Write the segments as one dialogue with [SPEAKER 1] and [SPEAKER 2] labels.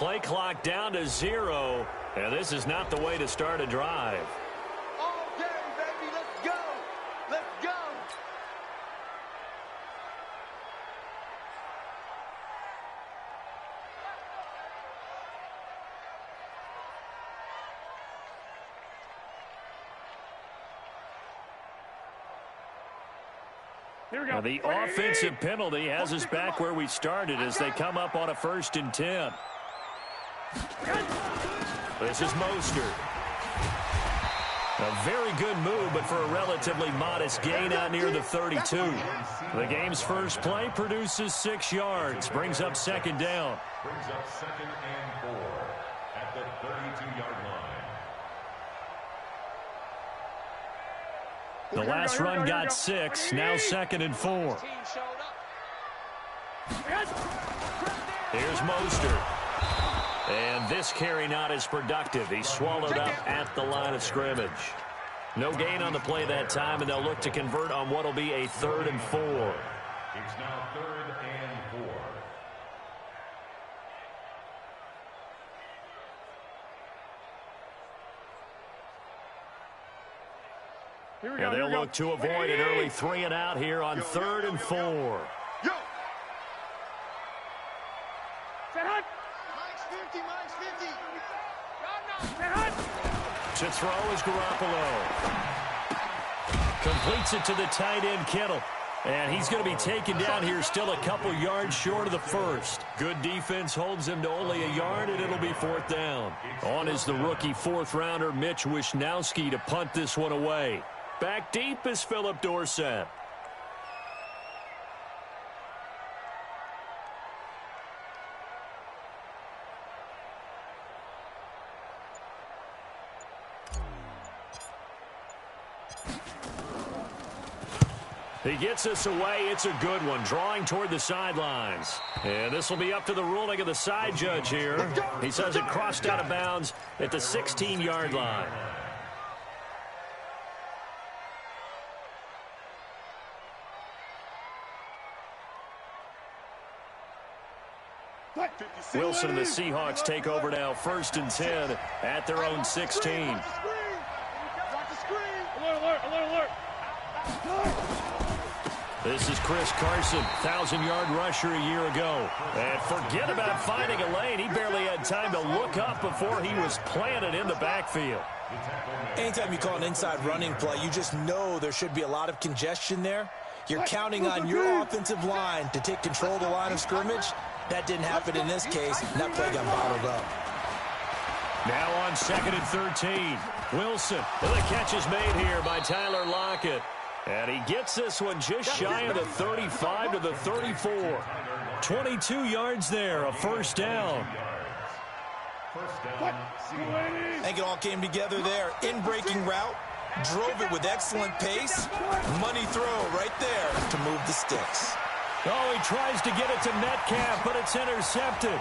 [SPEAKER 1] play clock down to 0, and this is not the way to start a drive.
[SPEAKER 2] All day, baby. Let's go. Let's go.
[SPEAKER 1] Now the offensive penalty has us back where we started as they come up on a 1st and 10. This is Mostert. A very good move, but for a relatively modest gain out near the 32. The game's first play produces 6 yards, brings up 2nd down.
[SPEAKER 3] Brings up 2nd and 4 at the 32-yard line.
[SPEAKER 1] The last run got 6, now 2nd and 4. Here's Mostert. And this carry not as productive. He's swallowed up at the line of scrimmage. No gain on the play that time, and they'll look to convert on what will be a 3rd and 4.
[SPEAKER 3] It's now 3rd and 4.
[SPEAKER 1] And they'll look to avoid an early 3 and out here on 3rd and 4. To throw is Garoppolo. Completes it to the tight end, Kittle. And he's going to be taken down here still a couple yards short of the 1st. Good defense holds him to only a yard, and it'll be 4th down. On is the rookie 4th-rounder Mitch Wishnowsky to punt this one away. Back deep is Philip Dorsett. He gets us away. It's a good one, drawing toward the sidelines. And this will be up to the ruling of the side judge here. He says it crossed out of bounds at the 16-yard line. Wilson and the Seahawks take over now, 1st and 10 at their own 16. This is Chris Carson, 1,000-yard rusher a year ago. And forget about finding a lane. He barely had time to look up before he was planted in the backfield.
[SPEAKER 4] Anytime you call an inside running play, you just know there should be a lot of congestion there. You're counting on your offensive line to take control of the line of scrimmage. That didn't happen in this case, and that play got bottled up.
[SPEAKER 1] Now on 2nd and 13. Wilson, well, the catch is made here by Tyler Lockett. And he gets this one just shy of the 35 to the 34. 22 yards there, a 1st down.
[SPEAKER 4] I think it all came together there. In-breaking route, drove it with excellent pace. Money throw right there to move the sticks.
[SPEAKER 1] Oh, he tries to get it to Metcalf, but it's intercepted.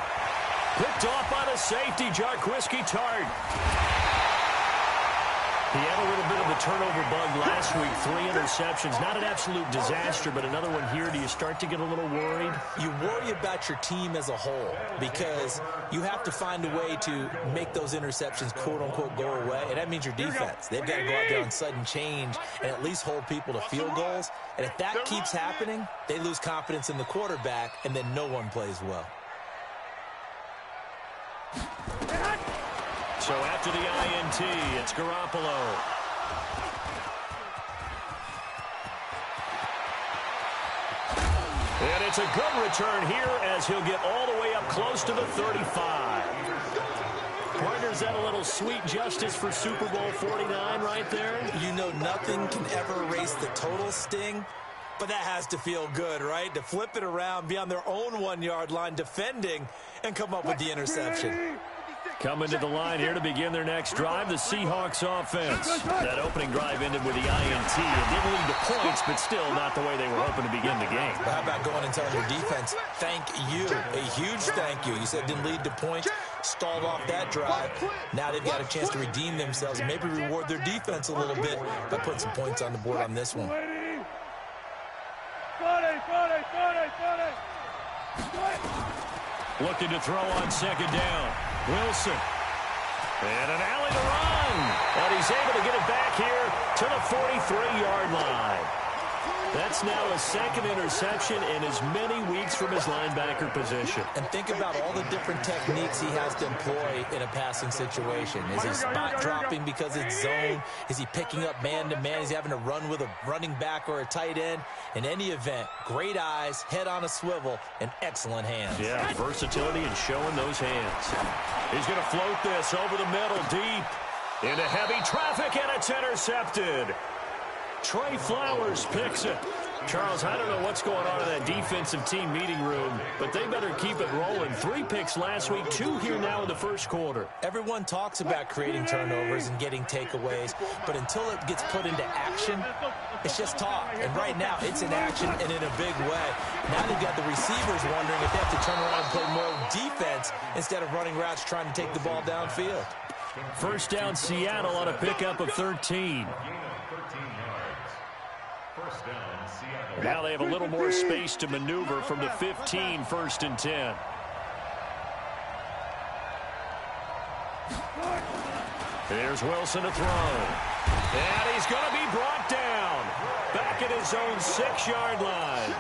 [SPEAKER 1] Picked off by the safety, Jarquiski Tart. He had a little bit of the turnover bug last week, 3 interceptions. Not an absolute disaster, but another one here. Do you start to get a little worried?
[SPEAKER 4] You worry about your team as a whole because you have to find a way to make those interceptions, quote-unquote, go away, and that means your defense. They've got to go out there on sudden change and at least hold people to field goals. And if that keeps happening, they lose confidence in the quarterback, and then no one plays well.
[SPEAKER 1] So after the INT, it's Garoppolo. And it's a good return here as he'll get all the way up close to the 35. Partner, is that a little sweet justice for Super Bowl 49 right there?
[SPEAKER 4] You know nothing can ever erase the total sting, but that has to feel good, right? To flip it around, be on their own 1-yard line defending, and come up with the interception.
[SPEAKER 1] Coming to the line here to begin their next drive, the Seahawks offense. That opening drive ended with the INT. It didn't lead to points, but still not the way they were hoping to begin the game.
[SPEAKER 4] But how about going and telling your defense, thank you, a huge thank you. You said it didn't lead to points, stalled off that drive. Now they've got a chance to redeem themselves and maybe reward their defense a little bit by putting some points on the board on this one.
[SPEAKER 1] Looking to throw on second down. Wilson. And an alley to run. And he's able to get it back here to the 43-yard line. That's now a second interception in as many weeks from his linebacker position.
[SPEAKER 4] And think about all the different techniques he has to employ in a passing situation. Is he spot dropping because it's zone? Is he picking up man-to-man? Is he having to run with a running back or a tight end? In any event, great eyes, head on a swivel, and excellent hands.
[SPEAKER 1] Yeah, versatility and showing those hands. He's going to float this over the middle, deep into heavy traffic, and it's intercepted. Trey Flowers picks it. Charles, I don't know what's going on in that defensive team meeting room, but they better keep it rolling. 3 picks last week, 2 here now in the first quarter.
[SPEAKER 4] Everyone talks about creating turnovers and getting takeaways, but until it gets put into action, it's just talk. And right now, it's in action and in a big way. Now they've got the receivers wondering if they have to turn around and play more defense instead of running routes trying to take the ball downfield.
[SPEAKER 1] First down, Seattle on a pickup of 13. Now they have a little more space to maneuver from the 15, 1st and 10. There's Wilson to throw. And he's going to be brought down. Back at his own 6-yard line.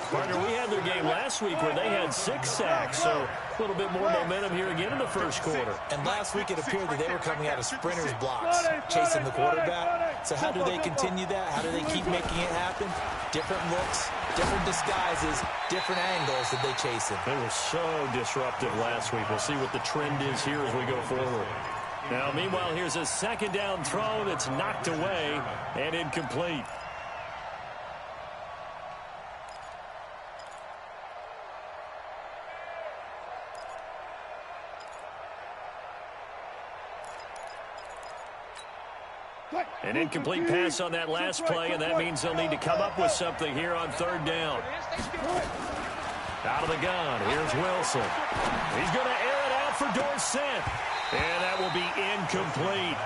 [SPEAKER 1] Partner, we had their game last week where they had 6 sacks, so a little bit more momentum here again in the first quarter.
[SPEAKER 4] And last week it appeared that they were coming out of sprinters blocks, chasing the quarterback. So how do they continue that? How do they keep making it happen? Different looks, different disguises, different angles that they chase it.
[SPEAKER 1] They were so disruptive last week. We'll see what the trend is here as we go forward. Now, meanwhile, here's a second down throw that's knocked away and incomplete. An incomplete pass on that last play, and that means they'll need to come up with something here on 3rd down. Out of the gun, here's Wilson. He's going to air it out for Dorsett, and that will be incomplete.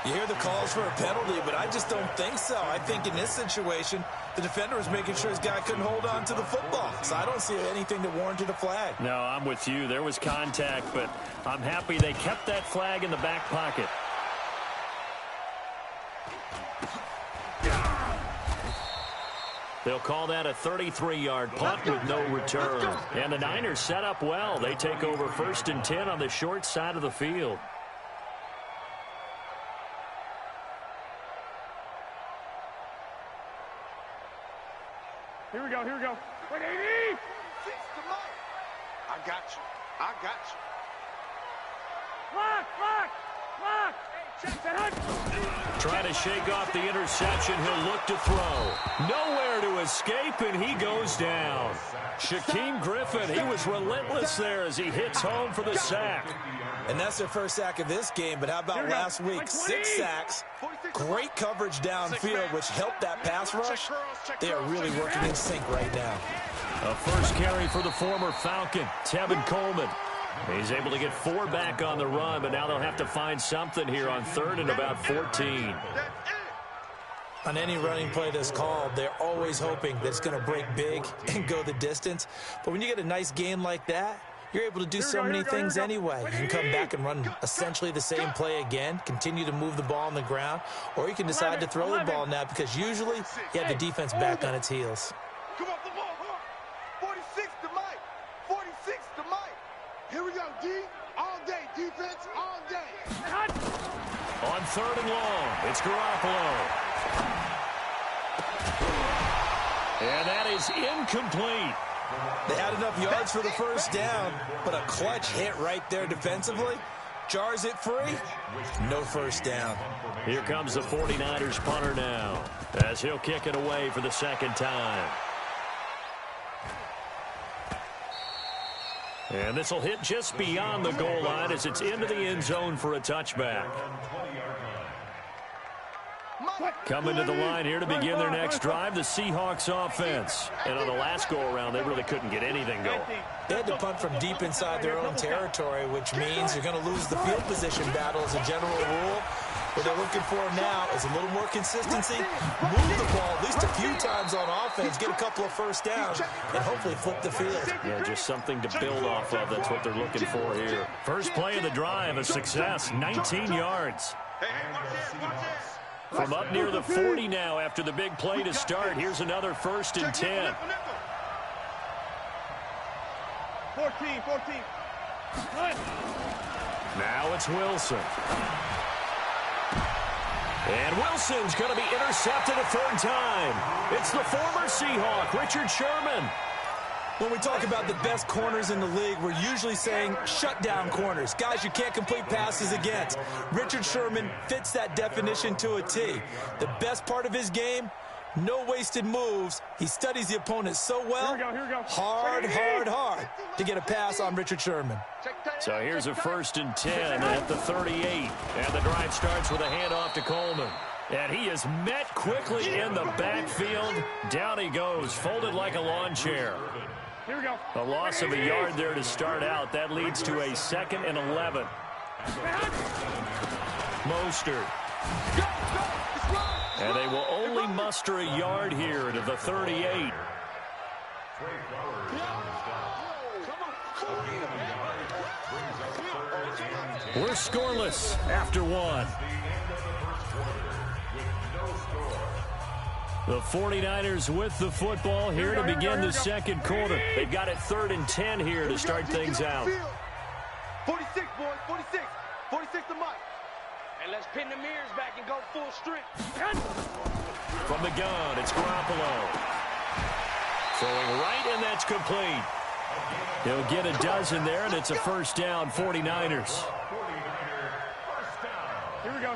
[SPEAKER 4] You hear the calls for a penalty, but I just don't think so. I think in this situation, the defender was making sure his guy couldn't hold on to the football. So I don't see anything that warranted a flag.
[SPEAKER 1] No, I'm with you. There was contact, but I'm happy they kept that flag in the back pocket. They'll call that a 33-yard punt with no return. And the Niners set up well. They take over 1st and 10 on the short side of the field.
[SPEAKER 5] Here we go, here we go. Wait, 80!
[SPEAKER 2] I got you. I got you.
[SPEAKER 5] Lock, lock, lock! Check that hunt!
[SPEAKER 1] Trying to shake off the interception. He'll look to throw. Nowhere to escape, and he goes down. Shaquem Griffin, he was relentless there as he hits home for the sack.
[SPEAKER 4] And that's their first sack of this game, but how about last week? 6 sacks, great coverage downfield, which helped that pass rush. They are really working in sync right now.
[SPEAKER 1] A first carry for the former Falcon, Tevin Coleman. He's able to get 4 back on the run, but now they'll have to find something here on 3rd and about 14.
[SPEAKER 4] On any running play that's called, they're always hoping that it's going to break big and go the distance. But when you get a nice gain like that, you're able to do so many things anyway. You can come back and run essentially the same play again, continue to move the ball on the ground, or you can decide to throw the ball now because usually you have the defense back on its heels.
[SPEAKER 2] Come on, 46 to Mike. 46 to Mike. Here we go, D. All day. Defense all day.
[SPEAKER 1] On 3rd and long, it's Garoppolo. And that is incomplete.
[SPEAKER 4] They had enough yards for the first down, but a clutch hit right there defensively. Jars it free. No first down.
[SPEAKER 1] Here comes the 49ers punter now as he'll kick it away for the 2nd time. And this will hit just beyond the goal line as it's into the end zone for a touchback. Coming to the line here to begin their next drive, the Seahawks offense. And on the last go-around, they really couldn't get anything going.
[SPEAKER 4] They had to punt from deep inside their own territory, which means you're going to lose the field position battle as a general rule. What they're looking for now is a little more consistency, move the ball at least a few times on offense, get a couple of first downs, and hopefully flip the field.
[SPEAKER 1] Yeah, just something to build off of. That's what they're looking for here. First play of the drive, a success, 19 yards. From up near the 40 now after the big play to start. Here's another 1st and 10.
[SPEAKER 5] 14.
[SPEAKER 1] Now it's Wilson. And Wilson's going to be intercepted a 3rd time. It's the former Seahawk, Richard Sherman.
[SPEAKER 4] When we talk about the best corners in the league, we're usually saying shutdown corners, guys you can't complete passes against. Richard Sherman fits that definition to a T. The best part of his game, no wasted moves. He studies the opponent so well.
[SPEAKER 5] Here we go.
[SPEAKER 4] Hard to get a pass on Richard Sherman.
[SPEAKER 1] So here's a 1st and 10 at the 38. And the drive starts with a handoff to Coleman. And he is met quickly in the backfield. Down he goes, folded like a lawn chair.
[SPEAKER 5] Here we go.
[SPEAKER 1] A loss of a yard there to start out. That leads to a 2nd and 11. Mostert. And they will only muster a yard here to the 38. We're scoreless after 1. The 49ers with the football here to begin the 2nd quarter. They've got it 3rd and 10 here to start things out.
[SPEAKER 2] 46, boys, 46. 46 to Mike.
[SPEAKER 6] And let's pin the mirrors back and go full strength.
[SPEAKER 1] From the gun, it's Garoppolo. Throwing right, and that's complete. He'll get a dozen there, and it's a 1st down, 49ers.
[SPEAKER 5] Here we go.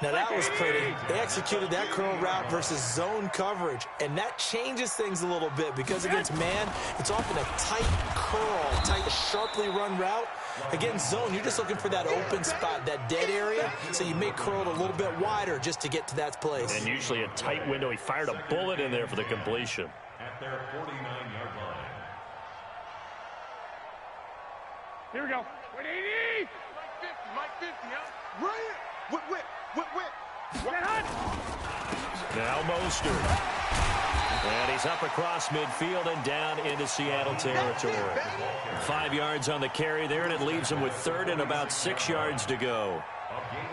[SPEAKER 4] Now that was pretty. They executed that curl route versus zone coverage, and that changes things a little bit because against man, it's often a tight curl, tight, sharply run route. Against zone, you're just looking for that open spot, that dead area, so you may curl it a little bit wider just to get to that place.
[SPEAKER 1] And usually a tight window. He fired a bullet in there for the completion.
[SPEAKER 3] At their 49-yard line.
[SPEAKER 5] Here we go. 180.
[SPEAKER 2] Mike 50, huh? Right here. Whip.
[SPEAKER 1] Now Mostert. And he's up across midfield and down into Seattle territory. 5 yards on the carry there, and it leaves him with 3rd and about 6 yards to go.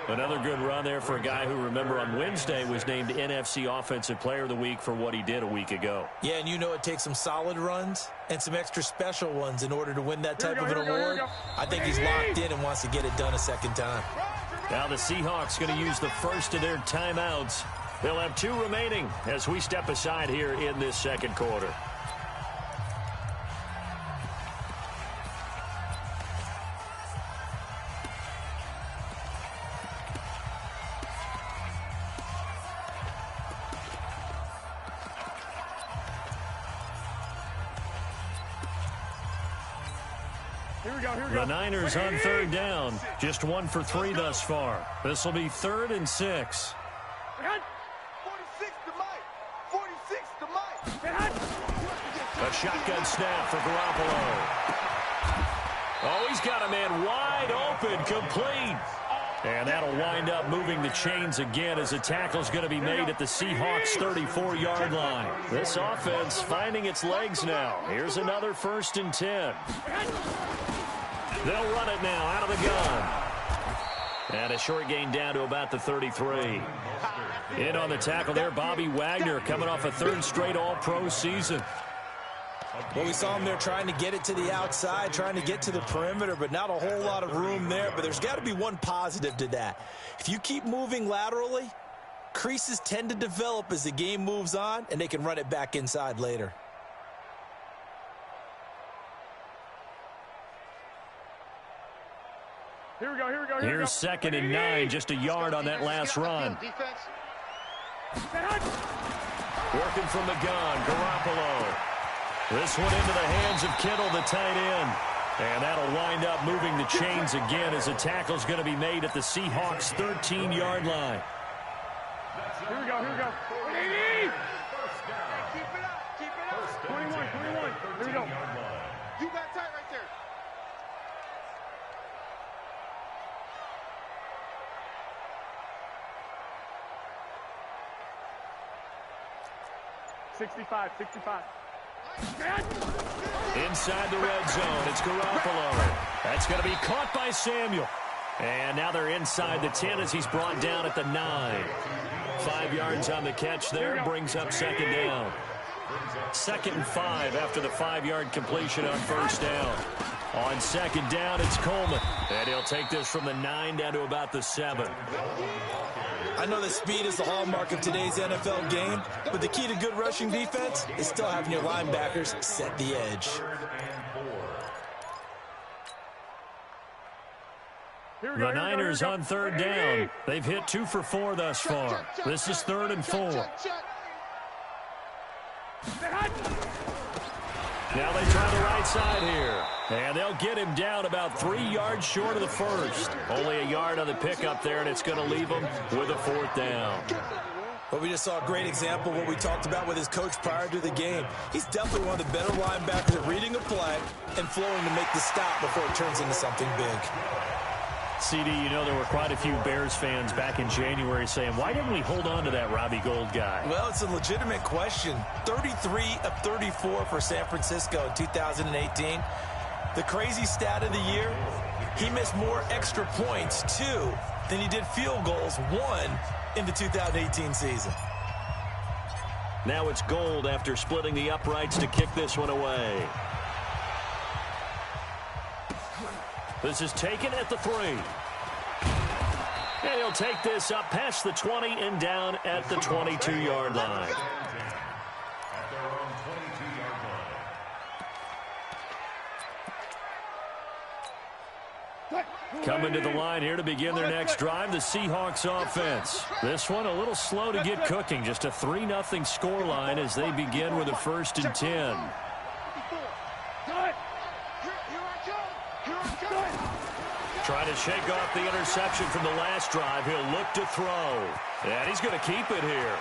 [SPEAKER 1] Another good run there for a guy who, remember, on Wednesday was named NFC Offensive Player of the Week for what he did a week ago.
[SPEAKER 4] Yeah, and you know it takes some solid runs and some extra special ones in order to win that type of an award. I think he's locked in and wants to get it done a 2nd time.
[SPEAKER 1] Now the Seahawks going to use the first of their timeouts. They'll have 2 remaining as we step aside here in this 2nd quarter.
[SPEAKER 5] Here we go.
[SPEAKER 1] The Niners on 3rd down. Just 1 for 3 thus far. This will be 3rd and 6.
[SPEAKER 2] 46 to Mike. 46 to Mike.
[SPEAKER 1] A shotgun snap for Garoppolo. Oh, he's got a man wide open, complete. And that'll wind up moving the chains again as a tackle's going to be made at the Seahawks' 34-yard line. This offense finding its legs now. Here's another 1st and 10. They'll run it now out of the gun. And a short gain down to about the 33. In on the tackle there, Bobby Wagner, coming off a 3rd straight All-Pro season.
[SPEAKER 4] Well, we saw him there trying to get it to the outside, trying to get to the perimeter, but not a whole lot of room there. But there's got to be one positive to that. If you keep moving laterally, creases tend to develop as the game moves on, and they can run it back inside later.
[SPEAKER 5] Here we go.
[SPEAKER 1] Here's 2nd and 9, just a yard on that last run. Working from the gun, Garoppolo. This one into the hands of Kittle, the tight end. And that'll wind up moving the chains again as a tackle's going to be made at the Seahawks' 13-yard line.
[SPEAKER 5] Here we go. 180.
[SPEAKER 2] Keep it up.
[SPEAKER 5] 21. Here we go.
[SPEAKER 2] You got tight right there.
[SPEAKER 5] 65.
[SPEAKER 1] Inside the red zone, it's Garoppolo. That's going to be caught by Samuel. And now they're inside the 10 as he's brought down at the 9. 5 yards on the catch there, brings up second down. 2nd and 5 after the 5-yard completion on first down. On second down, it's Coleman. And he'll take this from the 9 down to about the 7.
[SPEAKER 4] I know that speed is the hallmark of today's NFL game, but the key to good rushing defense is still having your linebackers set the edge.
[SPEAKER 1] The Niners on third down. They've hit 2 for 4 thus far. This is 3rd and 4. Now they try the right side here. And they'll get him down about 3 yards short of the first. Only a yard on the pickup there, and it's going to leave him with a 4th down.
[SPEAKER 4] Well, we just saw a great example of what we talked about with his coach prior to the game. He's definitely one of the better linebackers at reading a play and flowing to make the stop before it turns into something big.
[SPEAKER 1] CD, you know there were quite a few Bears fans back in January saying, why didn't we hold on to that Robbie Gould guy?
[SPEAKER 4] Well, it's a legitimate question. 33 of 34 for San Francisco in 2018. The crazy stat of the year, he missed more extra points, 2, than he did field goals, 1, in the 2018 season.
[SPEAKER 1] Now it's Gould after splitting the uprights to kick this one away. This is taken at the 3. And he'll take this up past the 20 and down at the 22-yard line. Coming to the line here to begin their next drive, the Seahawks offense. This one a little slow to get cooking. Just a 3-0 scoreline as they begin with a 1st and 10. Trying to shake off the interception from the last drive. He'll look to throw. And he's going to keep it here.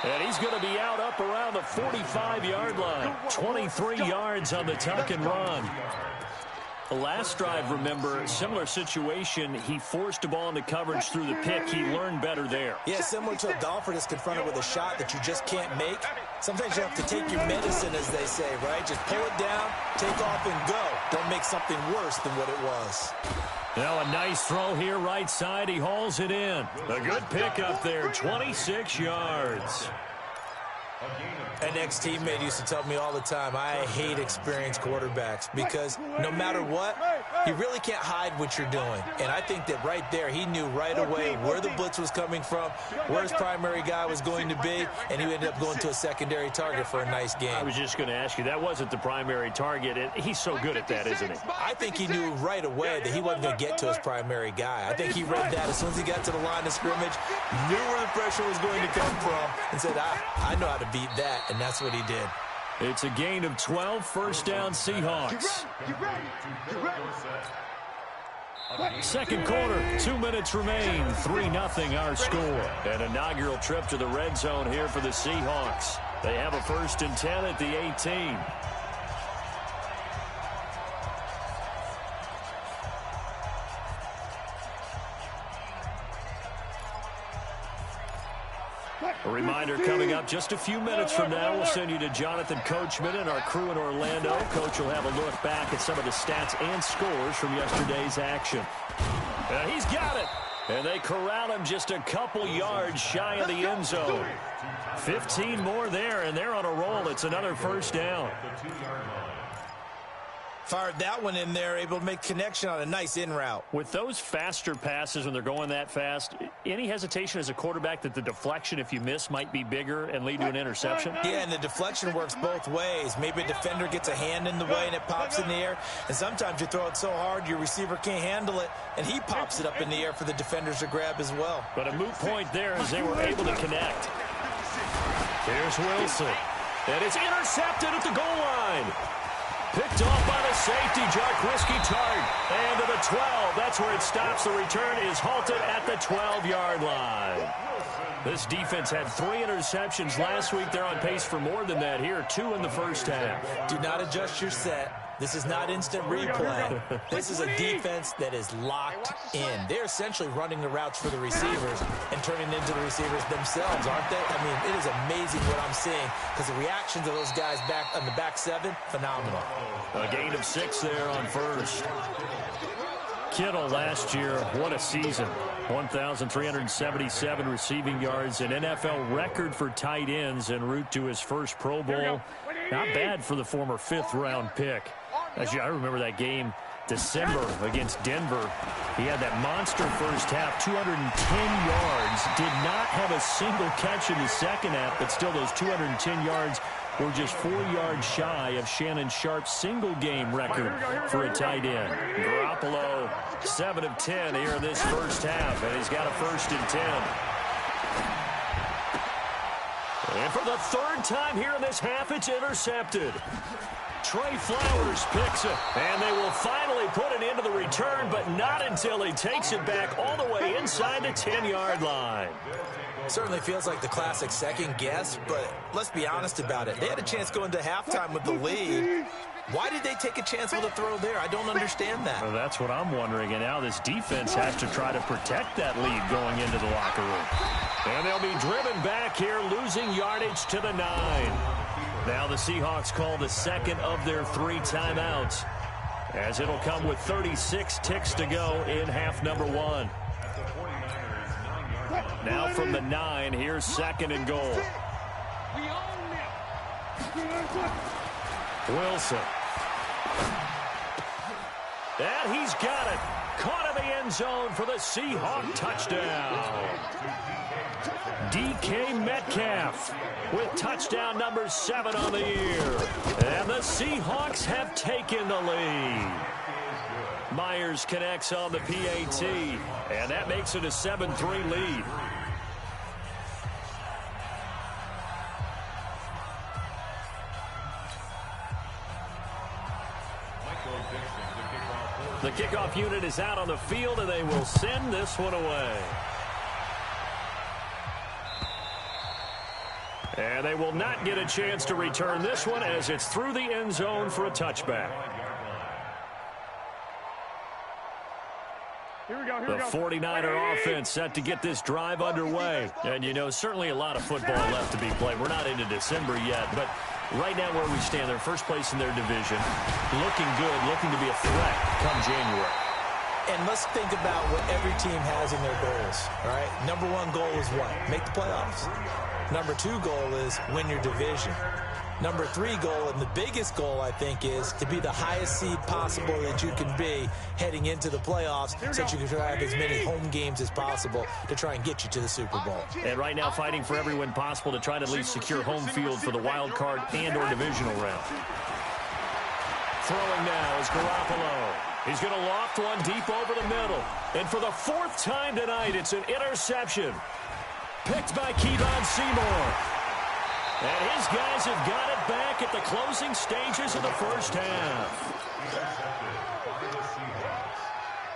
[SPEAKER 1] And he's going to be out up around the 45-yard line. 23 yards on the tuck and run. The last drive, remember, similar situation. He forced a ball into coverage through the pick. He learned better there.
[SPEAKER 4] Yeah, similar to a golfer that's confronted with a shot that you just can't make. Sometimes you have to take your medicine, as they say, right? Just pull it down, take off, and go. Don't make something worse than what it was.
[SPEAKER 1] Now a nice throw here, right side. He hauls it in. A good pick up there, 26 yards.
[SPEAKER 4] An ex-teammate used to tell me all the time, I hate experienced quarterbacks because no matter what, you really can't hide what you're doing. And I think that right there, he knew right away where the blitz was coming from, where his primary guy was going to be, and he ended up going to a secondary target for a nice game.
[SPEAKER 1] I was just going to ask you, that wasn't the primary target, and he's so good at that, isn't he?
[SPEAKER 4] I think he knew right away that he wasn't going to get to his primary guy. I think he read that as soon as he got to the line of scrimmage, knew where the pressure was going to come from, and said, I know how to beat that. And that's what he did.
[SPEAKER 1] It's a gain of 12, 1st down Seahawks. Second quarter, 2 minutes remain, 3-0 our score. An inaugural trip to the red zone here for the Seahawks. They have a 1st and 10 at the 18. A reminder coming up just a few minutes from now, we'll send you to Jonathan Coachman and our crew in Orlando. Coach will have a look back at some of the stats and scores from yesterday's action. He's got it. And they corral him just a couple yards shy of the end zone. 15 more there, and they're on a roll. It's another 1st down.
[SPEAKER 4] Fired that one in there, able to make connection on a nice in route.
[SPEAKER 1] With those faster passes when they're going that fast, any hesitation as a quarterback that the deflection, if you miss, might be bigger and lead to an interception?
[SPEAKER 4] Yeah, and the deflection works both ways. Maybe a defender gets a hand in the way and it pops in the air. And sometimes you throw it so hard your receiver can't handle it, and he pops it up in the air for the defenders to grab as well.
[SPEAKER 1] But a moot point there as they were able to connect. Here's Wilson. And it's intercepted at the goal line. Picked off by the safety, Jarquiski Tart. And to the 12. That's where it stops. The return is halted at the 12-yard line. This defense had 3 interceptions last week. They're on pace for more than that here. 2 in the first half.
[SPEAKER 4] Do not adjust your set This is not instant replay. This is a defense that is locked in. They're essentially running the routes for the receivers and turning into the receivers themselves, aren't they? I mean, it is amazing what I'm seeing because the reactions of those guys back on the back seven, phenomenal.
[SPEAKER 1] A gain of 6 there on first. Kittle last year, what a season. 1,377 receiving yards, an NFL record for tight ends en route to his first Pro Bowl. Not bad for the former 5th-round pick. Actually, I remember that game, December against Denver. He had that monster first half, 210 yards. Did not have a single catch in the second half, but still those 210 yards were just 4 yards shy of Shannon Sharp's single-game record for a tight end. Garoppolo, 7 of 10 here in this first half, and he's got a 1st and 10. And for the 3rd time here in this half, it's intercepted. Trey Flowers picks it, and they will finally put it into the return, but not until he takes it back all the way inside the 10-yard line.
[SPEAKER 4] Certainly feels like the classic second guess, but let's be honest about it. They had a chance going to halftime with the lead. Why did they take a chance with a throw there? I don't understand that.
[SPEAKER 1] Well, that's what I'm wondering, and now this defense has to try to protect that lead going into the locker room. And they'll be driven back here, losing yardage to the 9. Now the Seahawks call the second of their 3 timeouts, as it'll come with 36 ticks to go in half number 1. Now from the 9, here's 2nd and goal. Wilson. And he's got it. Caught in the end zone for the Seahawk touchdown. DK Metcalf with touchdown number 7 on the year. And the Seahawks have taken the lead. Myers connects on the PAT, and that makes it a 7-3 lead. The kickoff unit is out on the field, and they will send this one away. And they will not get a chance to return this one as it's through the end zone for a touchback. The 49er offense set to get this drive underway. And, you know, certainly a lot of football left to be played. We're not into December yet, but right now where we stand, they're first place in their division. Looking good, looking to be a threat come January.
[SPEAKER 4] And let's think about what every team has in their goals, all right? Number 1 goal is what? Make the playoffs. Number 2 goal is win your division. Number 3 goal, and the biggest goal, I think, is to be the highest seed possible that you can be heading into the playoffs so that you can have as many home games as possible to try and get you to the Super Bowl.
[SPEAKER 1] And right now fighting for every win possible to try to at least secure home field for the wild card and or divisional round. Throwing now is Garoppolo. He's going to loft one deep over the middle. And for the 4th time tonight, it's an interception. Picked by Kevon Seymour. And his guys have got it back at the closing stages of the first half.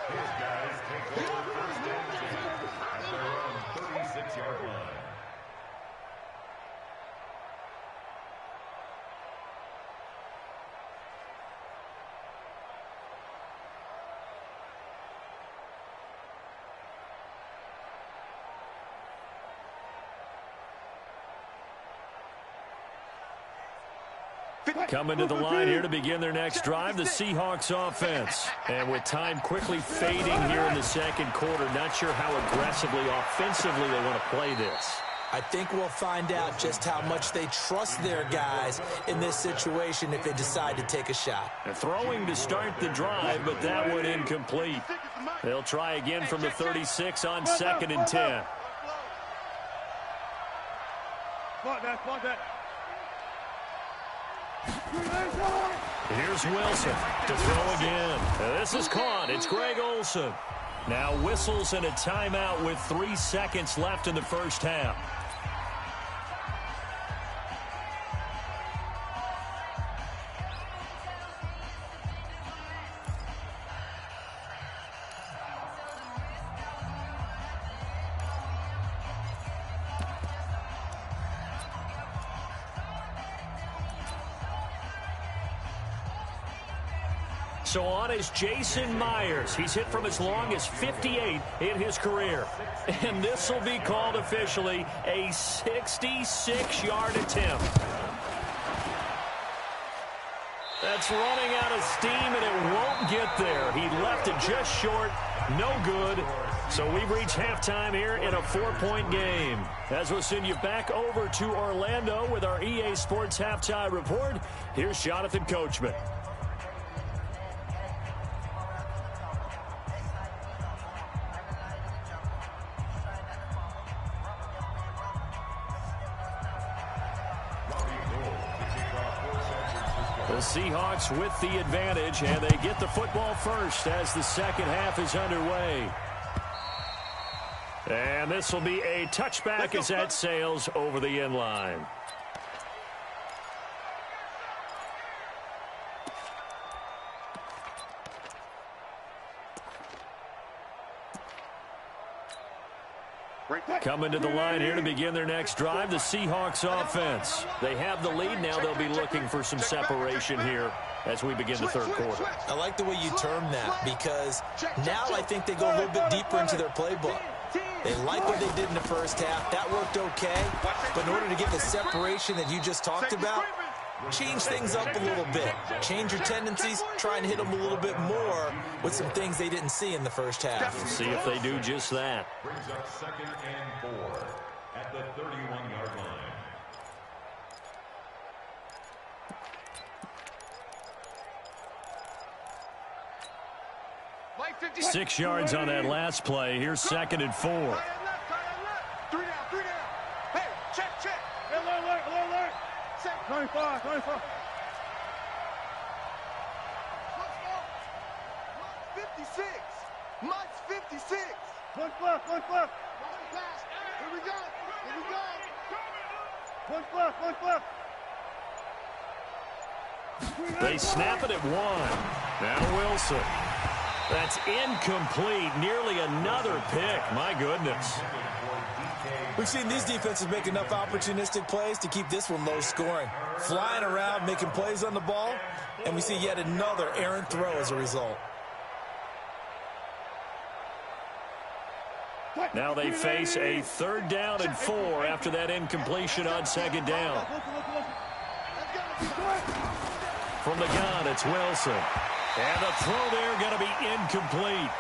[SPEAKER 3] His guys take over first down at their own 36-yard line.
[SPEAKER 1] Coming to the line here to begin their next drive, the Seahawks offense. And with time quickly fading here in the second quarter, not sure how aggressively, offensively they want to play this.
[SPEAKER 4] I think we'll find out just how much they trust their guys in this situation if they decide to take a shot.
[SPEAKER 1] They're throwing to start the drive, but that one incomplete. They'll try again from the 36 on 2nd and 10. Here's Wilson to throw again. This is caught. It's Greg Olsen. Now whistles and a timeout with 3 seconds left in the first half. So on is Jason Myers. He's hit from as long as 58 in his career. And this will be called officially a 66-yard attempt. That's running out of steam, and it won't get there. He left it just short. No good. So we've reached halftime here in a 4-point game. As we'll send you back over to Orlando with our EA Sports Halftime Report, here's Jonathan Coachman. The Seahawks with the advantage, and they get the football first as the second half is underway. And this will be a touchback as that sails over the end line. Coming to the line here to begin their next drive, the Seahawks offense. They have the lead. Now they'll be looking for some separation here as we begin the third quarter.
[SPEAKER 4] I like the way you term that, because now I think they go a little bit deeper into their playbook. They like what they did in the first half. That worked okay. But in order to get the separation that you just talked about, change things up a little bit. Change your tendencies, try and hit them a little bit more with some things they didn't see in the first half.
[SPEAKER 1] We'll see if they do just that.
[SPEAKER 3] Brings up 2nd and 4 at the 31-yard line.
[SPEAKER 1] 6 yards on that last play. Here's 2nd and 4.
[SPEAKER 2] 3 down, 3 down. Hey, check.
[SPEAKER 5] Alert. 25.
[SPEAKER 2] Let's go. 56. Mike's 56.
[SPEAKER 5] One left.
[SPEAKER 2] Here we go.
[SPEAKER 5] One left.
[SPEAKER 1] They snap it at 1. Now Wilson. That's incomplete. Nearly another pick. My goodness.
[SPEAKER 4] We've seen these defenses make enough opportunistic plays to keep this one low scoring. Flying around, making plays on the ball, and we see yet another errant throw as a result.
[SPEAKER 1] Now they face a 3rd down and 4 after that incompletion on 2nd down. From the gun, it's Wilson. And the throw there going to be incomplete.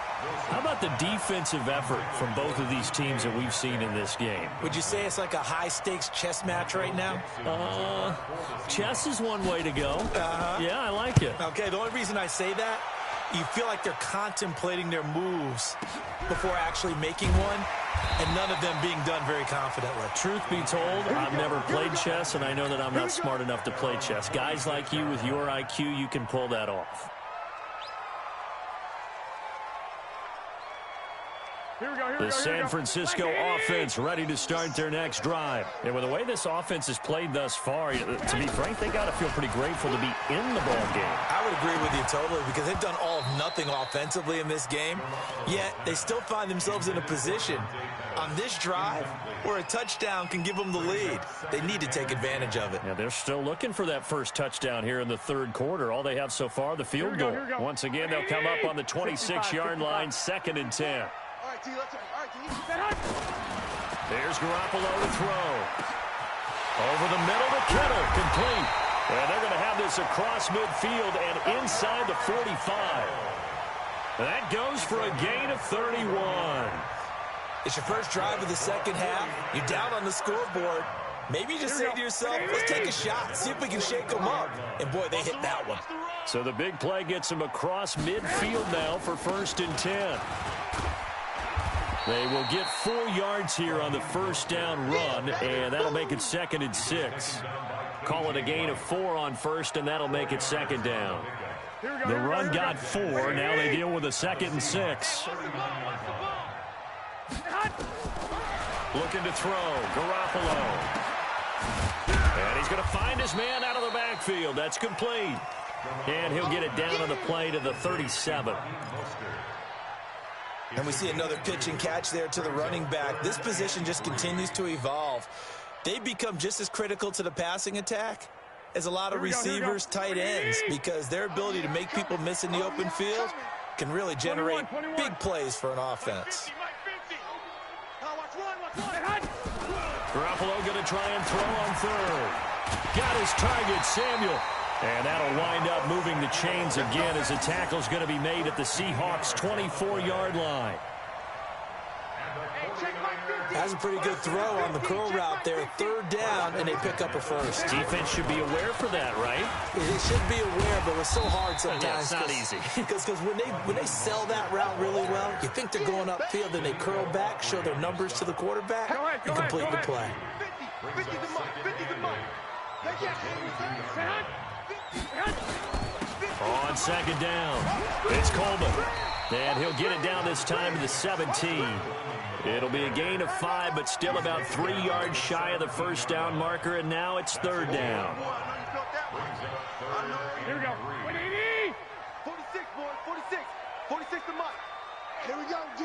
[SPEAKER 1] How about the defensive effort from both of these teams that we've seen in this game?
[SPEAKER 4] Would you say it's like a high-stakes chess match right now?
[SPEAKER 1] Chess is one way to go. Yeah, I like it.
[SPEAKER 4] Okay, the only reason I say that, you feel like they're contemplating their moves before actually making one, and none of them being done very confidently.
[SPEAKER 1] Truth be told, I've never played chess, and I know that I'm not smart enough to play chess. Guys like you with your IQ, you can pull that off. The San Francisco offense ready to start their next drive. And with the way this offense has played thus far, to be frank, they got to feel pretty grateful to be in the ball game.
[SPEAKER 4] I would agree with you totally, because they've done all of nothing offensively in this game, yet they still find themselves in a position on this drive where a touchdown can give them the lead. They need to take advantage of it.
[SPEAKER 1] Yeah, they're still looking for that first touchdown here in the third quarter. All they have so far, the field goal. Once again, they'll come up on the 26-yard line, 2nd and 10.
[SPEAKER 2] All right, T, let's
[SPEAKER 1] There's Garoppolo to throw. Over the middle to Kittle, complete. And they're going to have this across midfield and inside the 45. That goes for a gain of 31.
[SPEAKER 4] It's your first drive of the second half. You're down on the scoreboard. Maybe you just say to yourself, let's take a shot, see if we can shake them up. And, boy, they hit that one.
[SPEAKER 1] So the big play gets them across midfield now for 1st and 10. They will get 4 yards here on the first down run, and that'll make it 2nd and 6. Call it a gain of 4 on first, and that'll make it 2nd down. The run got 4. Now they deal with a 2nd and 6. Looking to throw. Garoppolo. And he's going to find his man out of the backfield. That's complete. And he'll get it down on the play to the 37.
[SPEAKER 4] And we see another pitch and catch there to the running back. This position just continues to evolve. They become just as critical to the passing attack is a lot of receivers, tight ends, because their ability to make people miss in the open field can really generate big plays for an offense.
[SPEAKER 1] Garoppolo going to try and throw on third. Got his target, Samuel. And that'll wind up moving the chains again as a tackle's going to be made at the Seahawks' 24-yard line.
[SPEAKER 4] That's a pretty good throw on the curl route there. Third down, and they pick up a first.
[SPEAKER 1] Defense should be aware for that, right?
[SPEAKER 4] They should be aware, but it's so hard sometimes.
[SPEAKER 1] Yeah, it's not easy.
[SPEAKER 4] Because when they sell that route really well, you think they're going upfield, then they curl back, show their numbers to the quarterback, and complete the play.
[SPEAKER 2] 50 to Mike. 50 to Mike.
[SPEAKER 1] On second down, it's Coleman. And he'll get it down this time to the 17. It'll be a gain of 5, but still about 3 yards shy of the first down marker, and now it's third down.
[SPEAKER 5] Here we go.
[SPEAKER 2] 46, boys. 46. 46 to Mike. Here we go, D.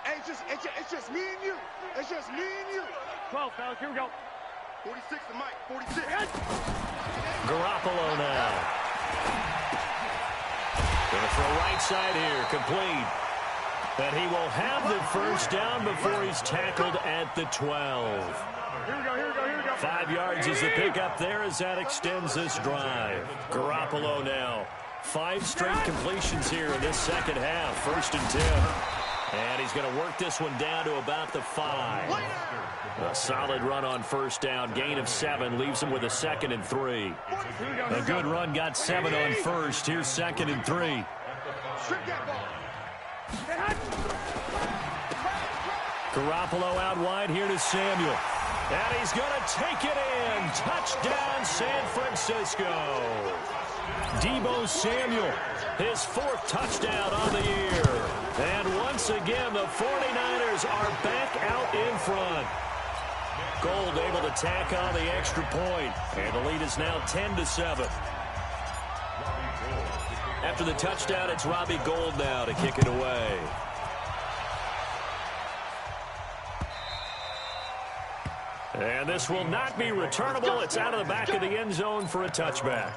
[SPEAKER 2] Hey, it's just me and you. It's just me and you.
[SPEAKER 5] 12, fellas. Here we go.
[SPEAKER 2] 46 to Mike. 46.
[SPEAKER 1] Garoppolo now. Going to throw right side here, complete. And he will have the first down before he's tackled at the 12.
[SPEAKER 5] Here we go.
[SPEAKER 1] 5 yards is the pickup there as that extends this drive. Garoppolo now. 5 straight completions here in this second half. First and 10. And he's going to work this one down to about the 5. A solid run on first down. Gain of 7 leaves him with a 2nd and 3. A good run got 7 on first. Here's 2nd and 3. Garoppolo out wide here to Samuel. And he's going to take it in. Touchdown, San Francisco. Deebo Samuel, his 4th touchdown on the year. And once again, the 49ers are back out in front. Gold able to tack on the extra point. And the lead is now 10-7. After the touchdown, it's Robbie Gould now to kick it away. And this will not be returnable. It's out of the back of the end zone for a touchback.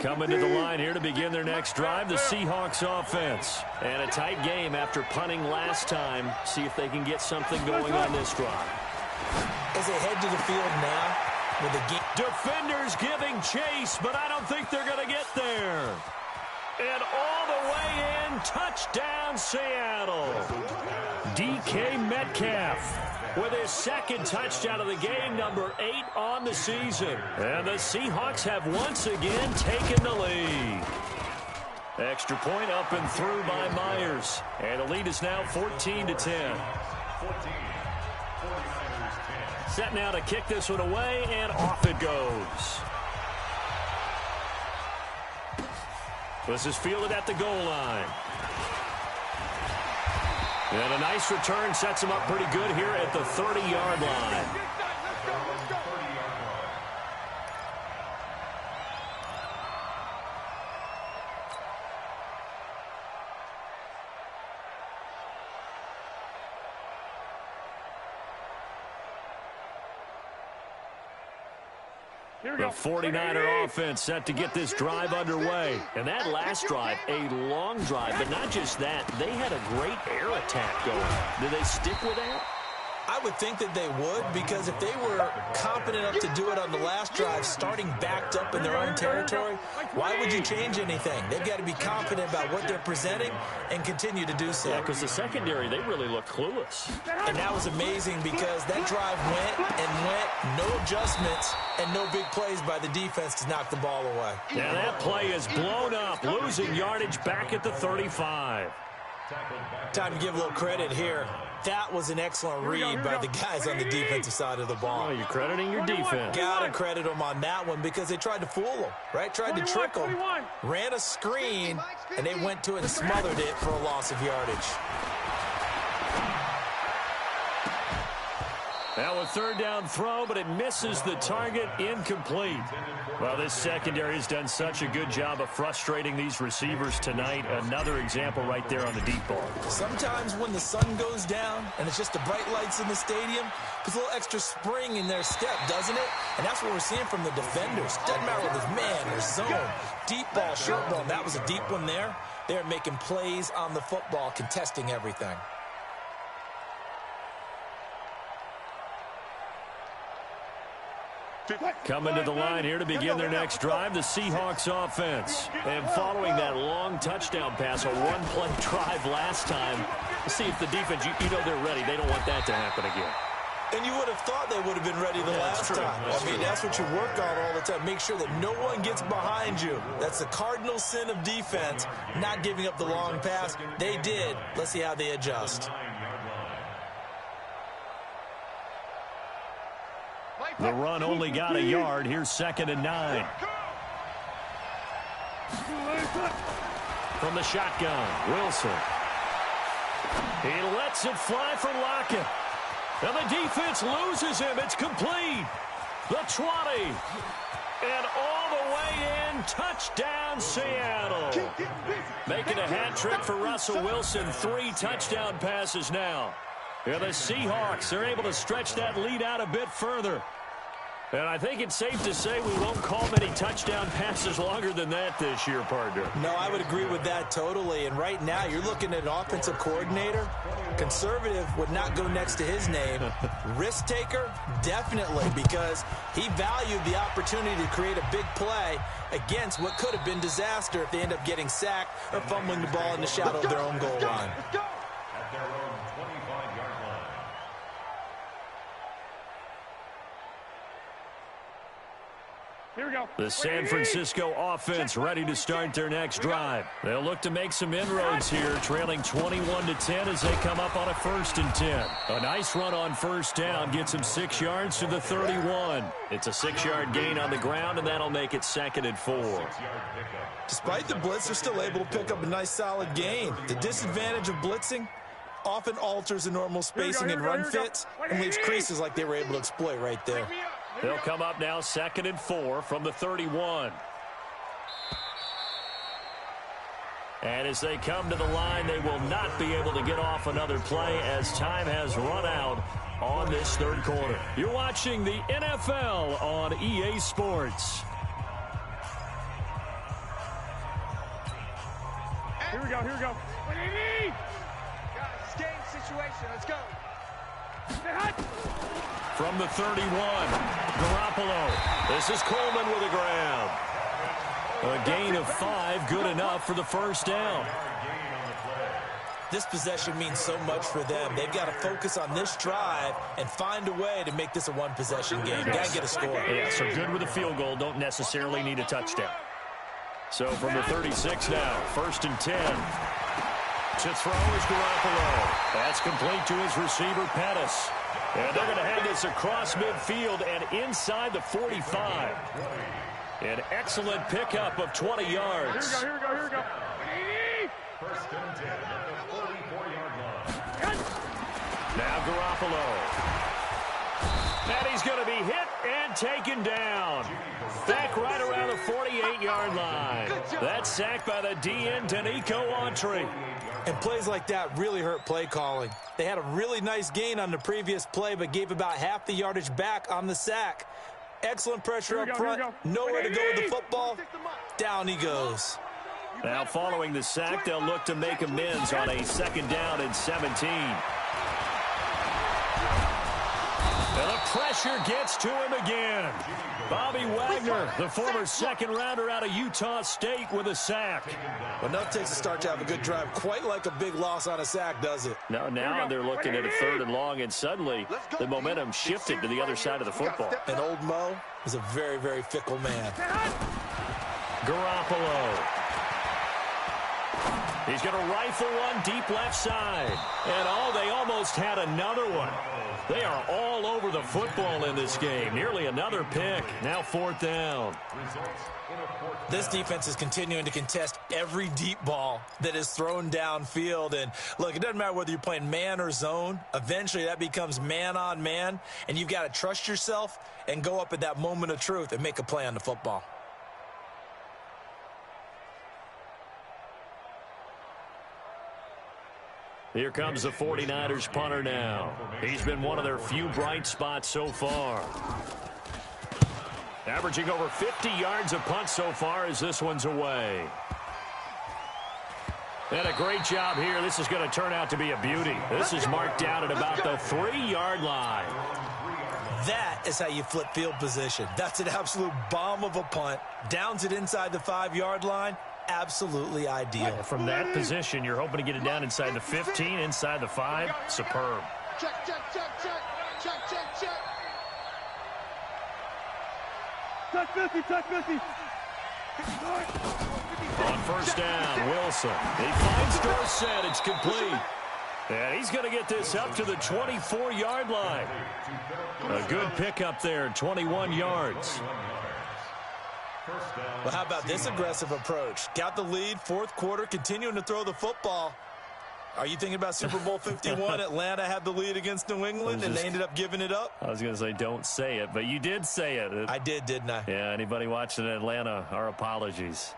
[SPEAKER 1] Coming to the line here to begin their next drive, the Seahawks offense. And a tight game after punting last time. See if they can get something going on this drive.
[SPEAKER 4] As they head to the field now, with the game.
[SPEAKER 1] Defenders giving chase, but I don't think they're going to get there. And all the way in, touchdown Seattle. DK Metcalf with his 2nd touchdown of the game, number 8 on the season. And the Seahawks have once again taken the lead. Extra point up and through by Myers. And the lead is now 14-10. Set now to kick this one away, and off it goes. This is fielded at the goal line. And a nice return sets him up pretty good here at the 30-yard line. The 49er offense set to get this drive underway. And that last drive, a long drive, but not just that. They had a great air attack going. Did they stick with that?
[SPEAKER 4] I would think that they would, because if they were competent enough to do it on the last drive, starting backed up in their own territory, why would you change anything? They've got to be confident about what they're presenting and continue to do so.
[SPEAKER 1] Yeah, because the secondary, they really looked clueless.
[SPEAKER 4] And that was amazing because that drive went, no adjustments, and no big plays by the defense to knock the ball away.
[SPEAKER 1] Yeah, that play is blown up, losing yardage back at the 35.
[SPEAKER 4] Time to give a little credit here. That was an excellent read by the guys on the defensive side of the ball.
[SPEAKER 1] Oh, you're crediting your defense.
[SPEAKER 4] Got to credit them on that one because they tried to fool them, right? Tried to trick them. Ran a screen, and they went to it and smothered it for a loss of yardage.
[SPEAKER 1] Now a third down throw, but it misses the target, incomplete. Well, this secondary has done such a good job of frustrating these receivers tonight. Another example right there on the deep ball.
[SPEAKER 4] Sometimes when the sun goes down and it's just the bright lights in the stadium, puts a little extra spring in their step, doesn't it? And that's what we're seeing from the defenders. Doesn't matter whether it's man or zone, deep ball, short ball. That was a deep one there. They're making plays on the football, contesting everything.
[SPEAKER 1] Coming to the line here to begin their next drive, the Seahawks offense. And following that long touchdown pass, a one-play drive last time, let's see if the defense, you know they're ready. They don't want that to happen again.
[SPEAKER 4] And you would have thought they would have been ready the last time. I mean, that's what you work on all the time. Make sure that no one gets behind you. That's the cardinal sin of defense, not giving up the long pass. They did. Let's see how they adjust.
[SPEAKER 1] The run only got a yard. Here's 2nd and 9. From the shotgun, Wilson. He lets it fly for Lockett. And the defense loses him. It's complete. The 20. And all the way in. Touchdown, Seattle. Making a hat trick for Russell Wilson. 3 touchdown passes now. And the Seahawks are able to stretch that lead out a bit further. And I think it's safe to say we won't call many touchdown passes longer than that this year, partner.
[SPEAKER 4] No, I would agree with that totally. And right now, you're looking at an offensive coordinator. Conservative would not go next to his name. Risk taker, definitely, because he valued the opportunity to create a big play against what could have been disaster if they end up getting sacked or fumbling the ball in the shadow of their own goal line.
[SPEAKER 3] At their own 25-yard line.
[SPEAKER 5] Here we go.
[SPEAKER 1] The San Francisco offense ready to start their next drive. They'll look to make some inroads here, trailing 21-10 as they come up on a 1st and 10. A nice run on first down gets him 6 yards to the 31. It's a 6-yard gain on the ground, and that'll make it 2nd and 4.
[SPEAKER 4] Despite the blitz, they're still able to pick up a nice solid gain. The disadvantage of blitzing often alters the normal spacing and run fits and leaves creases like they were able to exploit right there.
[SPEAKER 1] They'll come up now 2nd and 4 from the 31. And as they come to the line, they will not be able to get off another play as time has run out on this 3rd quarter. You're watching the NFL on EA Sports.
[SPEAKER 5] Here we go, here we go.
[SPEAKER 2] Guys, game situation. Let's go.
[SPEAKER 1] From the 31, Garoppolo. This is Coleman with a grab. A gain of 5, good enough for the 1st down.
[SPEAKER 4] This possession means so much for them. They've got to focus on this drive and find a way to make this a one-possession game. Got to get a score.
[SPEAKER 1] Yeah, so good with a field goal. Don't necessarily need a touchdown. So from the 36 now, 1st and 10. To throw is Garoppolo. That's complete to his receiver, Pettis. And they're going to have this across midfield and inside the 45. An excellent pickup of 20 yards.
[SPEAKER 5] Here we go, here we go, here we go.
[SPEAKER 3] 1st and 10 at the 44-yard line.
[SPEAKER 1] Now Garoppolo. And he's going to be hit and taken down. Back right around the 48-yard line. That's sacked by the DN, Danico Autry.
[SPEAKER 4] And plays like that really hurt play calling. They had a really nice gain on the previous play, but gave about half the yardage back on the sack. Excellent pressure up front. Nowhere to go with the football. Down he goes.
[SPEAKER 1] Now following the sack, they'll look to make amends on a 2nd down and 17. And the pressure gets to him again. Bobby Wagner, the former 2nd rounder out of Utah State, with a sack.
[SPEAKER 4] Well, enough takes a start to have a good drive. Quite like a big loss on a sack, does it?
[SPEAKER 1] Now they're looking at a 3rd and long, and suddenly the momentum shifted to the other side of the football.
[SPEAKER 4] And old Mo is a very, very fickle man.
[SPEAKER 1] Garoppolo. He's going to rifle one deep left side. And, they almost had another one. They are all over the football in this game. Nearly another pick. Now 4th down.
[SPEAKER 4] This defense is continuing to contest every deep ball that is thrown downfield. And, look, it doesn't matter whether you're playing man or zone. Eventually that becomes man on man. And you've got to trust yourself and go up at that moment of truth and make a play on the football.
[SPEAKER 1] Here comes the 49ers punter now. He's been one of their few bright spots so far. Averaging over 50 yards a punt so far as this one's away. And a great job here. This is going to turn out to be a beauty. This is marked down at about the 3-yard line.
[SPEAKER 4] That is how you flip field position. That's an absolute bomb of a punt. Downs it inside the 5-yard line. Absolutely ideal.
[SPEAKER 1] From that position, you're hoping to get it down inside the 15, inside the 5. Superb.
[SPEAKER 2] Check, check, check, check. Check, check, check.
[SPEAKER 5] Touch 50, touch 50.
[SPEAKER 1] On 1st down, Wilson. He finds Dorsett. It's complete. And he's going to get this up to the 24-yard line. A good pickup there, 21 yards.
[SPEAKER 4] Well, how about this aggressive approach? Got the lead, 4th quarter, continuing to throw the football. Are you thinking about Super Bowl 51? Atlanta had the lead against New England, and they ended up giving it up?
[SPEAKER 1] I was going to say don't say it, but you did say it.
[SPEAKER 4] I did, didn't I?
[SPEAKER 1] Yeah, anybody watching Atlanta, our apologies.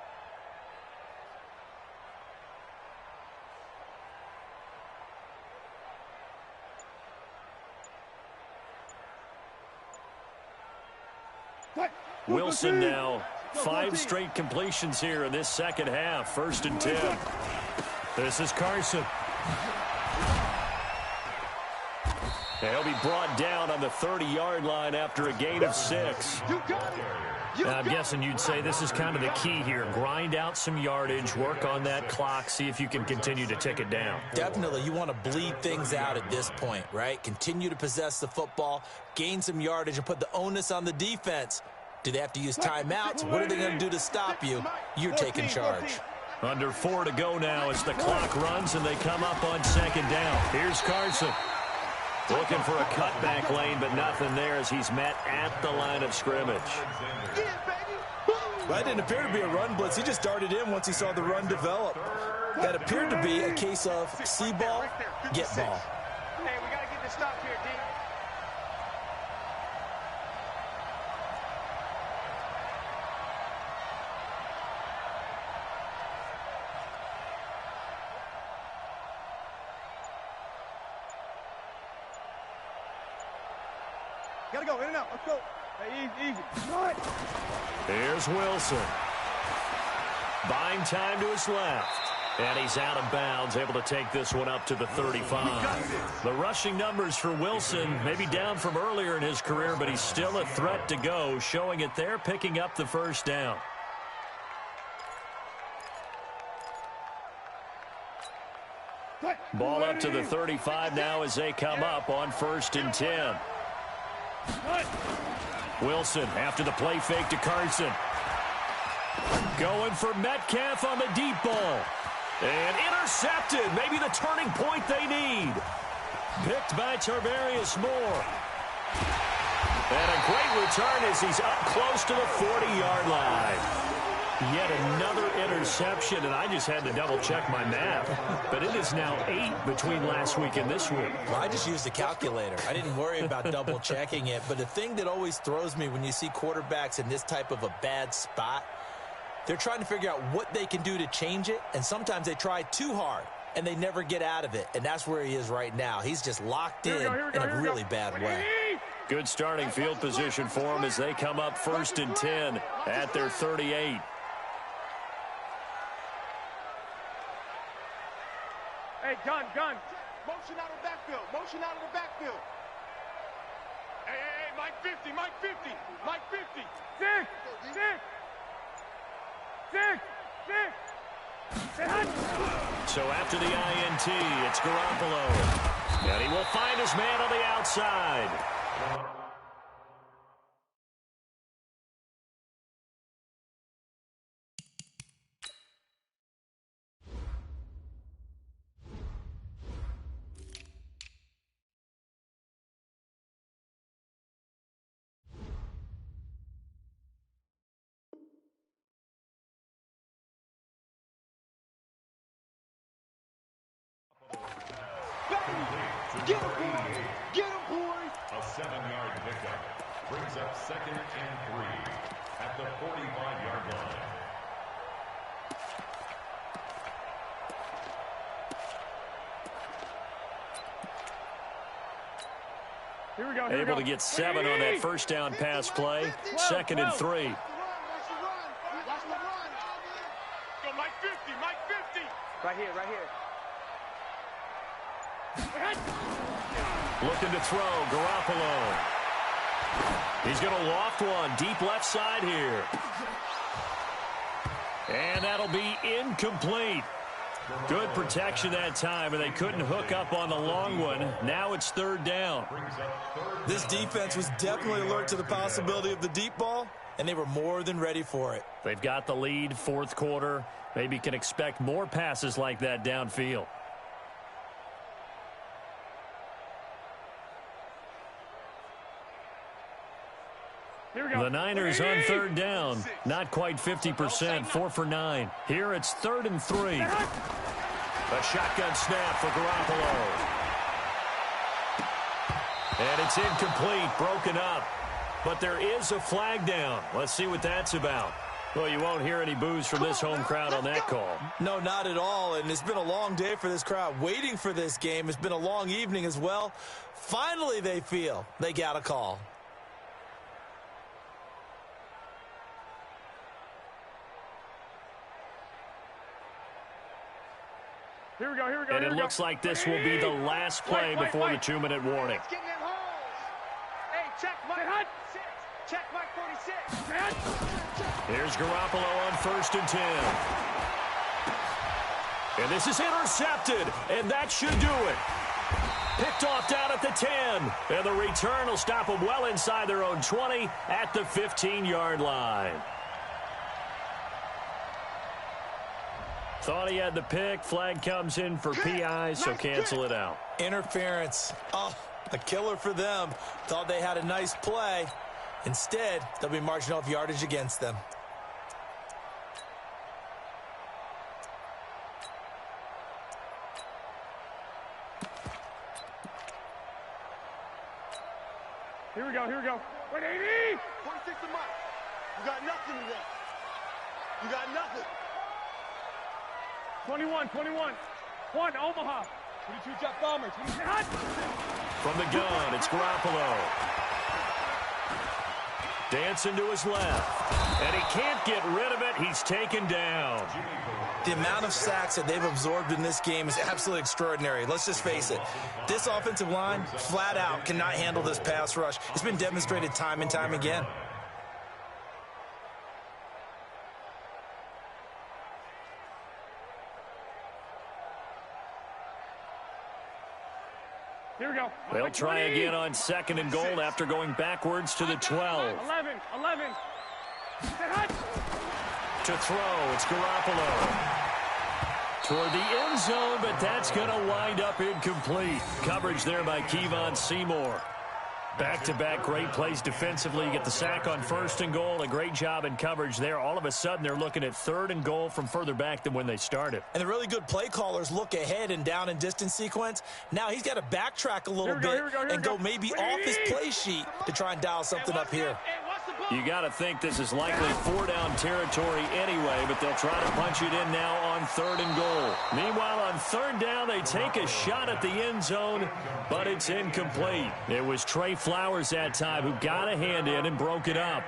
[SPEAKER 1] Wilson now 5 straight completions here in this second half. 1st and 10. This is Carson. He'll be brought down on the 30-yard line after a gain of 6. I'm guessing you'd say this is kind of the key here. Grind out some yardage, work on that clock, see if you can continue to tick it down.
[SPEAKER 4] Definitely. You want to bleed things out at this point, right? Continue to possess the football, gain some yardage, and put the onus on the defense. Do they have to use timeouts? What are they going to do to stop you? You're taking charge.
[SPEAKER 1] Under 4 to go now as the clock runs and they come up on 2nd down. Here's Carson. Looking for a cutback lane, but nothing there as he's met at the line of scrimmage.
[SPEAKER 4] Well, that didn't appear to be a run blitz. He just darted in once he saw the run develop. That appeared to be a case of see ball, get ball.
[SPEAKER 6] Hey, we got to get this stop here, D.
[SPEAKER 5] Gotta go, in and out. Let's go. Hey, easy.
[SPEAKER 1] Here's Wilson. Buying time to his left. And he's out of bounds, able to take this one up to the 35. The rushing numbers for Wilson maybe down from earlier in his career, but he's still a threat to go, showing it there, picking up the 1st down. Ball up to the 35 now as they come up on 1st and 10. Wilson after the play fake to Carson. Going for Metcalf on the deep ball. And intercepted. Maybe the turning point they need. Picked by Tarvarius Moore. And a great return as he's up close to the 40-yard line. Yet another interception, and I just had to double-check my math. But it is now 8 between last week and this week.
[SPEAKER 4] Well, I just used a calculator. I didn't worry about double-checking it. But the thing that always throws me when you see quarterbacks in this type of a bad spot, they're trying to figure out what they can do to change it, and sometimes they try too hard, and they never get out of it. And that's where he is right now. He's just locked in a really bad way.
[SPEAKER 1] Good starting field position for him as they come up 1st and 10 at their 38.
[SPEAKER 5] Hey, gun.
[SPEAKER 2] Motion out of the backfield. Motion out of the backfield.
[SPEAKER 5] Hey, Mike 50, Mike 50, Mike 50. Six.
[SPEAKER 1] So after the INT, it's Garoppolo. And he will find his man on the outside.
[SPEAKER 2] Get him, boy. Get him, boy.
[SPEAKER 3] A 7-yard pickup brings up 2nd and 3 at the 45-yard line.
[SPEAKER 5] Here we go.
[SPEAKER 1] Able to get 7 on that first down pass play. 2nd and 3.
[SPEAKER 2] Watch the run. Watch the run.
[SPEAKER 6] Go, Mike 50, Mike 50. Right here, right here.
[SPEAKER 1] Looking to throw, Garoppolo. He's going to loft one, deep left side here. And that'll be incomplete. Good protection that time, and they couldn't hook up on the long one. Now it's 3rd down.
[SPEAKER 4] This defense was definitely alert to the possibility of the deep ball, and they were more than ready for it.
[SPEAKER 1] They've got the lead, 4th quarter. Maybe can expect more passes like that downfield. The Niners on 3rd down. Not quite 50%, 4 for 9. Here it's 3rd and 3. A shotgun snap for Garoppolo. And it's incomplete, broken up. But there is a flag down. Let's see what that's about. Well, you won't hear any boos from this home crowd on that call.
[SPEAKER 4] No, not at all, and it's been a long day for this crowd waiting for this game. It's been a long evening as well. Finally, they feel they got a call.
[SPEAKER 5] Here we go, here we go.
[SPEAKER 1] And it looks like this will be the last play before the 2-minute warning.
[SPEAKER 6] Let's get in them holes. Hey, check Mike 6. Check Mike 46.
[SPEAKER 1] Here's Garoppolo on 1st and 10. And this is intercepted, and that should do it. Picked off down at the 10. And the return will stop them well inside their own 20 at the 15-yard line. Thought he had the pick. Flag comes in for PI, so cancel it out.
[SPEAKER 4] Interference. Oh, a killer for them. Thought they had a nice play. Instead, they'll be marching off yardage against them.
[SPEAKER 5] Here we go, here we go. 180!
[SPEAKER 2] 46 a month. You got nothing today. You got nothing.
[SPEAKER 5] 21, 21. 1, Omaha.
[SPEAKER 2] 22 Jet Bomber. 22.
[SPEAKER 1] From the gun, it's Garoppolo. Dancing to his left. And he can't get rid of it. He's taken down.
[SPEAKER 4] The amount of sacks that they've absorbed in this game is absolutely extraordinary. Let's just face it. This offensive line, flat out, cannot handle this pass rush. It's been demonstrated time and time again.
[SPEAKER 5] Here we go.
[SPEAKER 1] They'll try again on 2nd and goal after going backwards to the 12.
[SPEAKER 5] 11.
[SPEAKER 1] To throw, it's Garoppolo. Toward the end zone, but that's going to wind up incomplete. Coverage there by Kevon Seymour. Back-to-back great plays defensively. You get the sack on 1st and goal. A great job in coverage there. All of a sudden, they're looking at 3rd and goal from further back than when they started.
[SPEAKER 4] And the really good play callers look ahead and down and distance sequence. Now he's got to backtrack a little bit and go maybe off his play sheet to try and dial something up here.
[SPEAKER 1] You got to think this is likely 4-down territory anyway, but they'll try to punch it in now on 3rd and goal. Meanwhile, on 3rd down, they take a shot at the end zone, but it's incomplete. It was Trey Flowers that time who got a hand in and broke it up.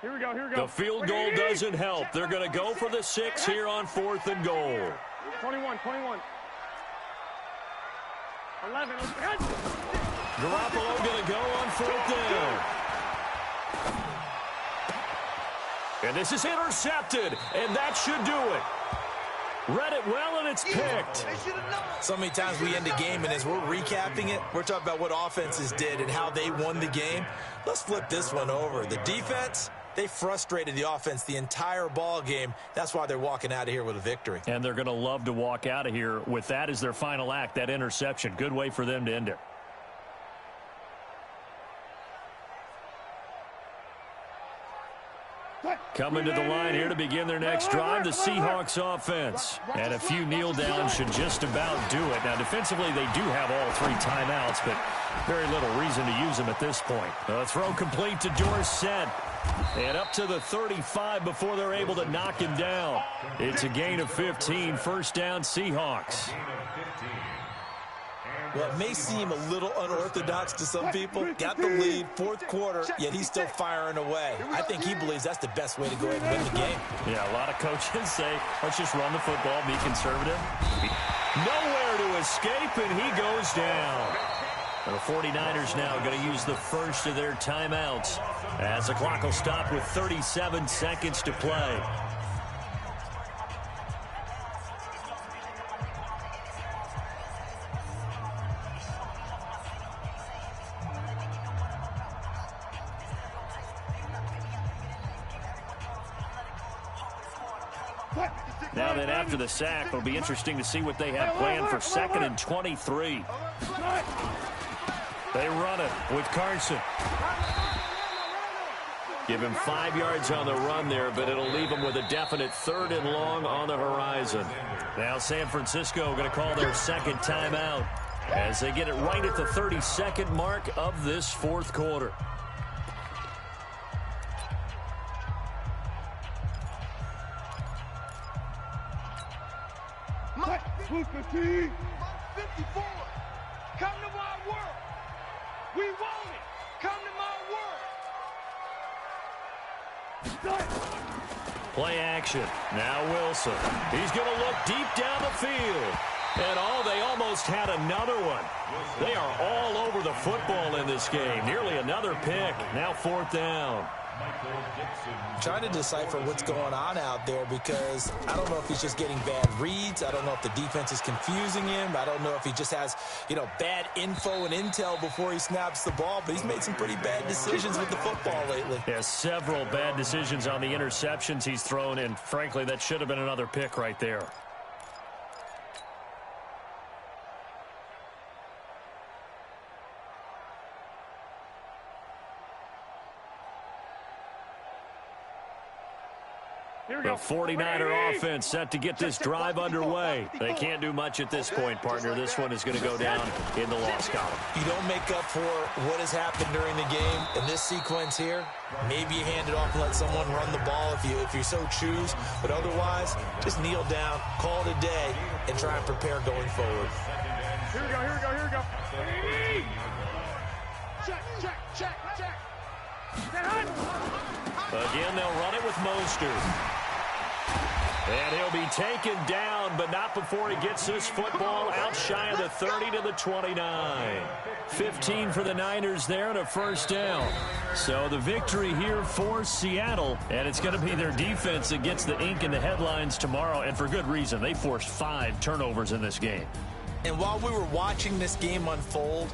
[SPEAKER 5] Here we go.
[SPEAKER 1] The field goal doesn't help. They're going to go for the 6 here on 4th and goal.
[SPEAKER 5] 21. 11.
[SPEAKER 1] Garoppolo going to go on 4th down. And this is intercepted, and that should do it. Read it well, and it's picked.
[SPEAKER 4] So many times we end a game, and as we're recapping it, we're talking about what offenses did and how they won the game. Let's flip this one over. The defense, they frustrated the offense the entire ball game. That's why they're walking out of here with a victory.
[SPEAKER 1] And they're going to love to walk out of here with that as their final act, that interception. Good way for them to end it. Coming to the line here to begin their next drive, the Seahawks offense. And a few kneel downs should just about do it. Now, defensively, they do have all 3 timeouts, but very little reason to use them at this point. The throw complete to Dorsett. And up to the 35 before they're able to knock him down. It's a gain of 15, first down Seahawks.
[SPEAKER 4] Well, it may seem a little unorthodox to some people. Got the lead, fourth quarter, yet he's still firing away. I think he believes that's the best way to go ahead and win the game.
[SPEAKER 1] Yeah, a lot of coaches say, let's just run the football, be conservative. Nowhere to escape, and he goes down. The 49ers now going to use the first of their timeouts as the clock will stop with 37 seconds to play. Now then, after the sack, it'll be interesting to see what they have planned for 2nd and 23. They run it with Carson. Give him 5 yards on the run there, but it'll leave him with a definite 3rd and long on the horizon. Now San Francisco going to call their second timeout as they get it right at the 32nd mark of this fourth quarter.
[SPEAKER 2] Mike 54. Come to my world. We want it. Come to my world.
[SPEAKER 1] Play action. Now Wilson. He's going to look deep down the field. And they almost had another one. They are all over the football in this game. Nearly another pick. Now 4th down.
[SPEAKER 4] Trying to decipher what's going on out there because I don't know if he's just getting bad reads. I don't know if the defense is confusing him. I don't know if he just has, bad info and intel before he snaps the ball. But he's made some pretty bad decisions with the football lately.
[SPEAKER 1] Yeah, several bad decisions on the interceptions he's thrown, and frankly, that should have been another pick right there. The 49er offense set to get this drive underway. They can't do much at this point, partner. This one is going to go down in the loss column.
[SPEAKER 4] You don't make up for what has happened during the game. In this sequence here, maybe you hand it off and let someone run the ball if you so choose. But otherwise, just kneel down, call it a day, and try and prepare going forward.
[SPEAKER 5] Here we go, here we go, here we go.
[SPEAKER 2] Check.
[SPEAKER 1] Again, they'll run it with Mostert. And he'll be taken down, but not before he gets this football out shy of the 30 to the 29. 15 for the Niners there and a first down. So the victory here for Seattle, and it's going to be their defense that gets the ink in the headlines tomorrow, and for good reason. They forced 5 turnovers in this game.
[SPEAKER 4] And while we were watching this game unfold,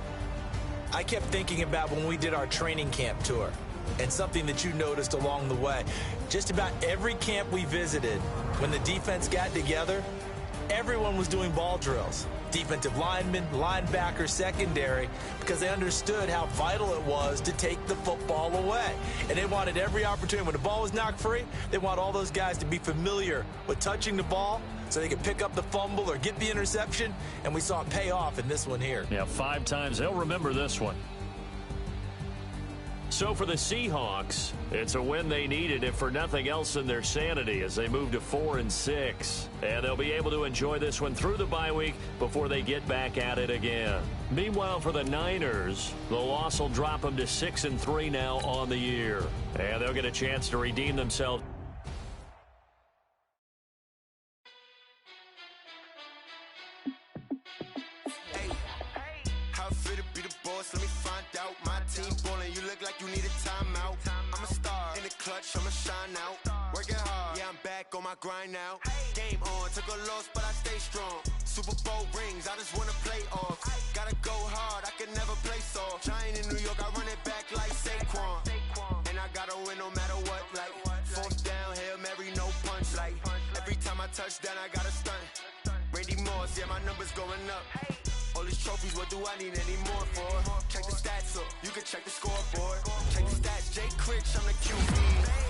[SPEAKER 4] I kept thinking about when we did our training camp tour. And something that you noticed along the way. Just about every camp we visited, when the defense got together, everyone was doing ball drills. Defensive linemen, linebackers, secondary, because they understood how vital it was to take the football away. And they wanted every opportunity. When the ball was knocked free, they want all those guys to be familiar with touching the ball so they could pick up the fumble or get the interception. And we saw it pay off in this one here.
[SPEAKER 1] Yeah, 5 times. They'll remember this one. So for the Seahawks, it's a win they needed, if for nothing else than their sanity, as they move to 4-6. And they'll be able to enjoy this one through the bye week before they get back at it again. Meanwhile, for the Niners, the loss will drop them to 6-3 now on the year. And they'll get a chance to redeem themselves.
[SPEAKER 7] Let me find out. My team ballin', you look like you need a timeout. I'm a star in the clutch, I'ma shine out. Working hard, yeah, I'm back on my grind now. Game on, took a loss, but I stay strong. Super Bowl rings, I just wanna play off. Gotta go hard, I can never play soft. Giant in New York, I run it back like Saquon. And I gotta win no matter what, like 4th down, Hail Mary, no punch. Like every time I touch down, I gotta stunt. Randy Moss, yeah, my numbers going up. All these trophies, what do I need any more for? Check the stats up, you can check the scoreboard. Check the stats, Jay Critch, I'm the QB.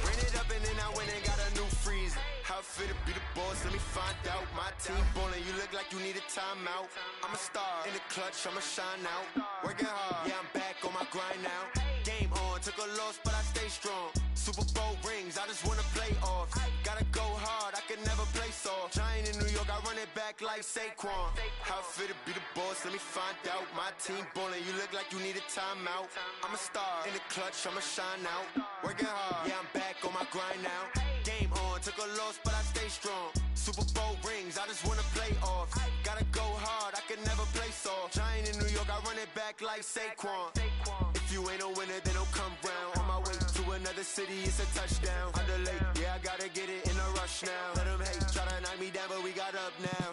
[SPEAKER 7] Bring it up and then I went and got a new freeze. How it feel to be the boss, let me find out. My team ballin', you look like you need a timeout. I'm a star, in the clutch, I'ma shine out. Working hard, yeah, I'm back on my grind now. Game on, took a loss, but I stay strong. Super Bowl rings, I just wanna play off. Gotta go hard, I can never play soft. Giant in New York, I run it back like Saquon. How it feel to be the boss, let me find out. My team ballin', you look like you need a timeout. I'm a star, in the clutch, I'ma shine out. Working hard, yeah, I'm back on my grind now. Game on, took a loss, but I stay strong. Super Bowl rings, I just wanna play off. Gotta go hard, I can never play soft. Giant in New York, I run it back like Saquon. If you ain't a winner, then don't come round. On my way to another city, it's a touchdown. Underlay, yeah, I gotta get it in a rush now. Let them hate, try to knock me down, but we got up now.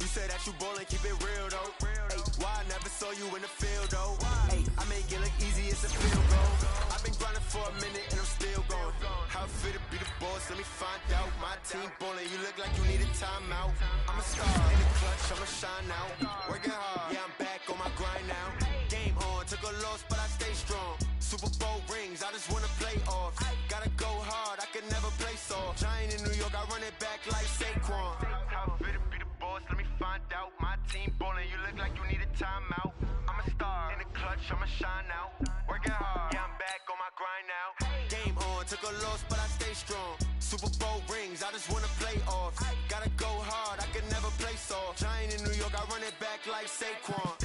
[SPEAKER 7] You said that you ballin', keep it real though. Hey, why I never saw you in the field though? Hey, I make it look easy, it's a field goal. I've been grinding for a minute and I'm still going. How it feel to be the boss, let me find out. My team ballin', you look like you need a timeout. I'm a star, in the clutch, I'ma shine out. Working hard, yeah, I'm back on my grind now. Game on, took a loss, but I stay strong. Super Bowl rings, I just wanna play off. Gotta go hard, I can never play soft. Giant in New York, I run it back like Saquon. How it feel to be the boss, let me find out. My team ballin', you look like you need a timeout. I'm a star, in the clutch, I'ma shine out. Working hard, yeah, I'm back on my grind now. Game on, took a loss, but I stay strong. Super Bowl rings, I just wanna play off. Gotta go hard, I can never play soft. Giant in New York, I run it back like Saquon.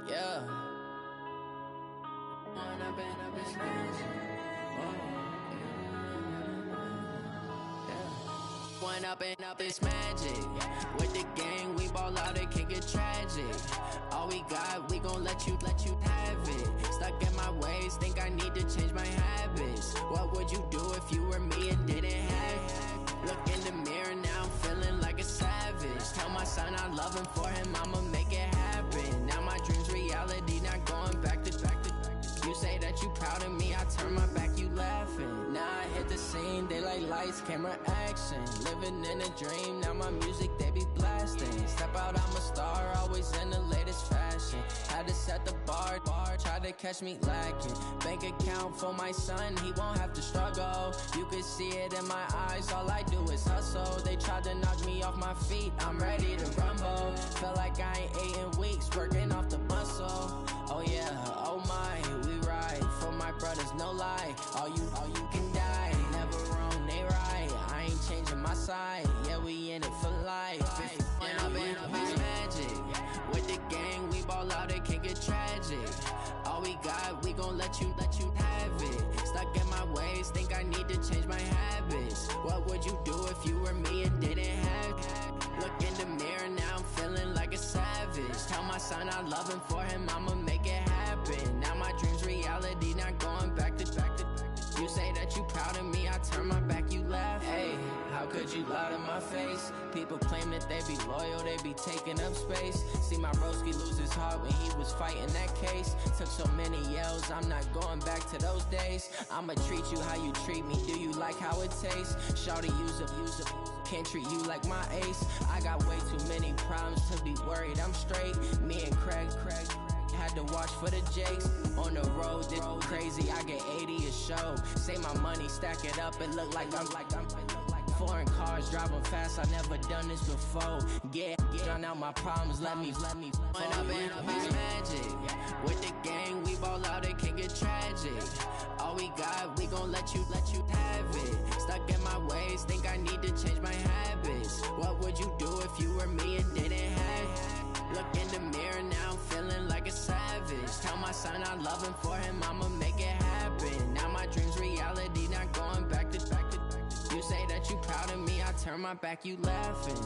[SPEAKER 8] Yeah. One up and up is magic. With the gang, we ball out, it can get tragic. All we got, we gon' let you have it. Stuck in my ways, think I need to change my habits. What would you do if you were me and didn't have it? Look in the mirror, now I'm feeling like a savage. Tell my son I love him, for him I'ma make it happen. Now my dream's reality, not going back to. You say that you proud of me, I turn my back, you laughing. Now I hit the scene, they like lights, camera, action. Living in a dream, now my music, they be blasting. Step out, I'm a star, always in the latest fashion. Had to set the bar, try to catch me lacking. Bank account for my son, he won't have to struggle. You can see it in my eyes, all I do is hustle. They tried to knock me off my feet, I'm ready to rumble. Felt like I ain't ate in weeks, working off the muscle. Oh yeah, oh my, we ride for my brothers, no lie. All you can die, never wrong, they right. I ain't changing my side, yeah, we in it for life. If up is magic. With the gang, we ball out, it can get tragic. All we got, we gon' let you have it. Stuck in my ways, think I need to change my habits. What would you do if you were me and didn't have it? Look in the mirror, now I'm feeling like a savage. Tell my son I love him, for him I'ma make it happen. Now my dream's reality, not going back to. You say that you proud of me, I turn my back, you laugh. Hey, how could you lie to my face? People claim that they be loyal, they be taking up space. See my broski lose his heart when he was fighting that case. Took so many yells, I'm not going back to those days. I'ma treat you how you treat me, do you like how it tastes? Shawty, use up, can't treat you like my ace. I got way too many problems to be worried, I'm straight. Me and Craig had to watch for the Jakes. On the road, this crazy, I get 80 a show. Say my money, stack it up, it look like I'm foreign cars, driving fast, I never done this before. Yeah, drown out my problems, let me One up and up is magic. With the gang, we ball out, it can get tragic. All we got, we gon' let you have it. Stuck in my ways, think I need to change my habits. What would you do if you were me and didn't have it? Look in the mirror, now I'm feeling like a savage. Tell my son I love him, for him I'ma make it happen. Now my dream's reality, not going back to. You say that you proud of me, I turn my back, you laughing.